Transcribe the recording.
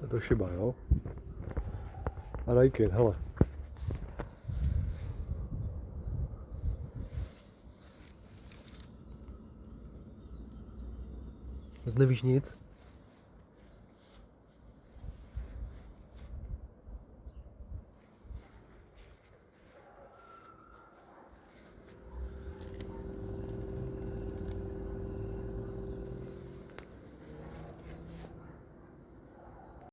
Je to Shiba, jo? A Daikin, hele. Zde nevíš nic?